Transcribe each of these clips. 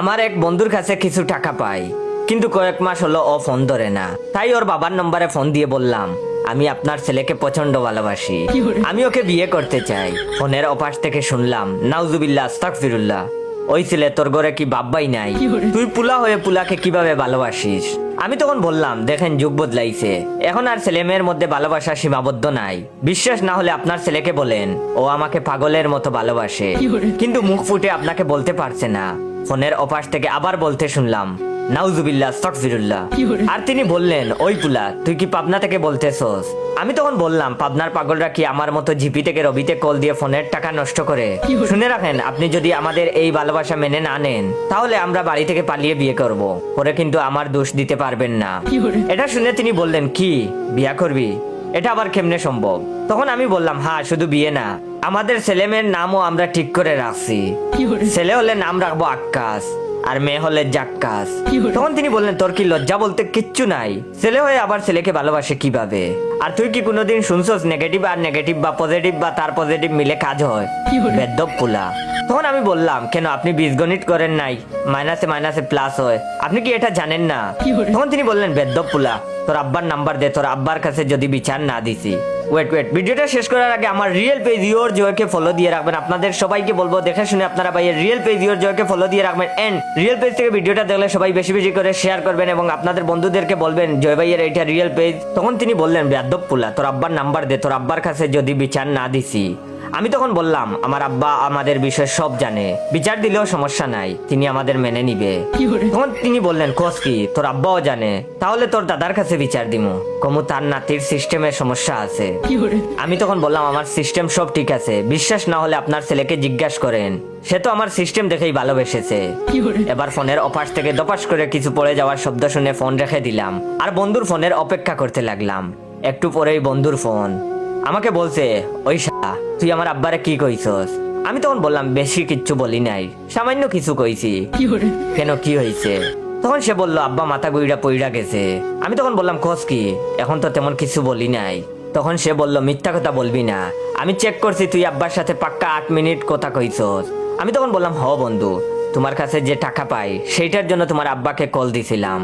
আমার এক বন্ধুর কাছে কিছু টাকা পাই, কিন্তু কয়েক মাস হলো ও ফোন ধরে না। তাই ওর বাবার নম্বরে ফোন দিয়ে বললাম, আমি আপনার ছেলেকে প্রচন্ড ভালোবাসি, আমি ওকে বিয়ে করতে চাই। ফোনের ওপাশ থেকে শুনলাম, নাউজুবিল্লাহ আস্তাগফিরুল্লাহ, ওই ছেলে তোর ঘরে কি বাব্বাই নাই? তুই পুলা হয়ে পুলাকে কিভাবে ভালোবাসিস? আমি তখন বললাম, দেখেন যুগ বদলাইছে, এখন আর ছেলে মেয়ের মধ্যে ভালোবাসা সীমাবদ্ধ নাই। বিশ্বাস না হলে আপনার ছেলেকে বলেন, ও আমাকে পাগলের মতো ভালোবাসে, কিন্তু মুখ ফুটে আপনাকে বলতে পারছে না। ফোনের ওপাশ থেকে আবার বলতে শুনলাম, নাউজুবিল্লাহ আস্তাগফিরুল্লাহ। আর তিনি বললেন, ওই পুলা তুই কি পাবনা থেকে বলতেছস? আমি তখন বললাম, পাবনার পাগলরা কি আমার মতো জিপি থেকে রবিতে কল দিয়ে ফোনের টাকা নষ্ট করে? শুনে রাখেন, আপনি যদি আমাদের এই ভালোবাসা মেনে না নেন, তাহলে আমরা বাড়ি থেকে পালিয়ে বিয়ে করব, পরে কিন্তু আমার দোষ দিতে পারবেন না। এটা শুনে তিনি বললেন, কি বিয়া করবি? এটা আবার কেমনে সম্ভব? তখন আমি বললাম, হ্যাঁ, শুধু বিয়ে না, আমাদের ছেলে মেয়ের নামও আমরা ঠিক করে রাখছি। ছেলে হলে নাম রাখবো আক্কাস, আর মেয়ে হলে জাক্কাস। তখন তিনি বললেন, তোর কি লজ্জা বলতে কিচ্ছু নাই? ছেলে হয়ে আবার ছেলেকে ভালোবাসে কিভাবে? আর তুই কি কোনোদিন শুনছস নেগেটিভ আর নেগেটিভ বা পজিটিভ বা তার পজিটিভ মিলে কাজ হয়? বেদ্যপ পুলা। তখন আমি বললাম, কেন আপনি বীজগণিত করেন নাই? মাইনাসে মাইনাসে প্লাস হয়, আপনি কি এটা জানেন না? তখন তিনি বললেন, বেদ্যপ পুলা, তোর আব্বার নাম্বার দে, তোর আব্বার কাছে যদি বিচার না দিছি। ওয়েট, ভিডিওটা শেষ করার আগে আমার রিয়েল পেজ ইওর জয়কে ফলো দিয়ে রাখবেন। আপনাদের সবাইকে বলবো, দেখে শুনে আপনারা ভাইয়ের রিয়েল পেজ ইওর জয়কে ফলো দিয়ে রাখবেন। এন্ড রিয়েল পেজ থেকে ভিডিওটা দেখলে সবাই বেশি বেশি করে শেয়ার করবেন এবং আপনাদের বন্ধুদেরকে বলবেন জয় ভাইয়ের এইটা রিয়েল পেজ। তখন তিনি বললেন, বেয়াদব পুলা, তোর আব্বার নাম্বার দে, তোর আব্বার কাছে যদি বিচার না দিছি। আমি তখন বললাম, আমার আব্বা আমাদের বিষয় সব জানে, বিচার দিলেও সমস্যা নাই, তিনি আমাদের মেনে নিবে। তখন তিনি বললেন, কোস কি, তোর আব্বাও জানে? তাহলে তোর দাদার কাছে বিচার দিমু, কমু তার নাতির সিস্টেমের সমস্যা আছে। আমি তখন বললাম, আমার সিস্টেম সব ঠিক আছে, বিশ্বাস না হলে আপনার ছেলেকে জিজ্ঞাসা করেন, সে তো আমার সিস্টেম দেখেই ভালোবেসেছে। এবার ফোনের অপাশ থেকে দপাস করে কিছু পড়ে যাওয়ার শব্দ শুনে ফোন রেখে দিলাম আর বন্ধুর ফোনের অপেক্ষা করতে লাগলাম। একটু পরেই বন্ধুর ফোন। আমাকে বলছে, ওই শালা, তুই আমার আব্বারে কি কইছস? আমি তখন বললাম, বেশি কিচ্ছু বলি নাই, সামান্য কিছু কইছি। কেন, কি হয়েছে? তখন সে বলল, আব্বা মাথা গুইড়া পইড়া গেছে। আমি তখন বললাম, খোঁজ কি? এখন তো তেমন কিছু বলি নাই। তখন সে বলল, মিথ্যা কথা বলবি না, আমি চেক করছি তুই আব্বার সাথে পাক্কা 8 মিনিট কথা কইছস। আমি তখন বললাম, হ বন্ধু, তোমার কাছে যে টাকা পাই সেইটার জন্য তোমার আব্বাকে কল দিছিলাম,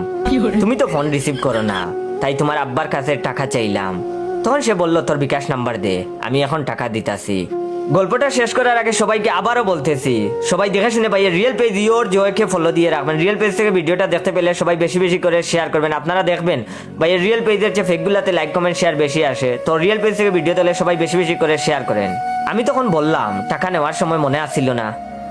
তুমি তো ফোন রিসিভ করো না, তাই তোমার আব্বার কাছে টাকা চাইলাম। তখন সে বলল, তোর বিকাশ নাম্বার দে, আমি এখন টাকা দিতাছি। গল্পটা শেষ করার আগে সবাইকে আবারও বলতেছি, সবাই দেখে শুনে ভাইয়ের রিয়েল পেজ ইওর জয়কে ফলো দিয়ে রাখবেন। রিয়েল পেজ থেকে ভিডিওটা দেখতে পেলে সবাই বেশি বেশি করে শেয়ার করবেন। আপনারা দেখবেন ভাইয়ের রিয়েল পেজের চেয়ে ফেকগুলাতে লাইক কমেন্ট শেয়ার বেশি আসে, তো রিয়েল পেজ থেকে ভিডিও দিলে সবাই বেশি বেশি করে শেয়ার করেন। আমি তখন বললাম, টাকা নেওয়ার সময় মনে আসছিল না,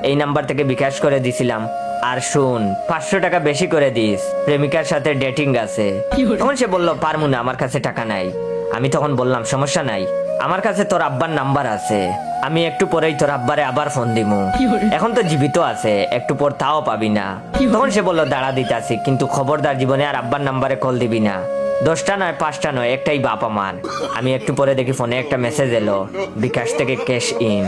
এই নাম্বার থেকে বিকাশ করে দিছিলাম, আর শুন 500 টাকা বেশি করে দিস, প্রেমিকার সাথে ডেটিং আছে। তখন সে বলল, পারমু না, আমার কাছে টাকা নাই। আমি তখন বললাম, সমস্যা নাই, আমার কাছে তোর আব্বার নাম্বার আছে, আমি একটু পরেই তোর আব্বারে আবার ফোন দিমু, এখন তো জীবিত আছে, একটু পর তাও পাবি না। তখন সে বলল, দাঁড়া দিতাছি, কিন্তু খবরদার জীবনে আর আব্বার নাম্বারে কল দিবি না, 10টা নয় 5টা নয়, একটাই বাপ আমার। আমি একটু পরে দেখি ফোনে একটা মেসেজ এলো, বিকাশ থেকে ক্যাশ ইন।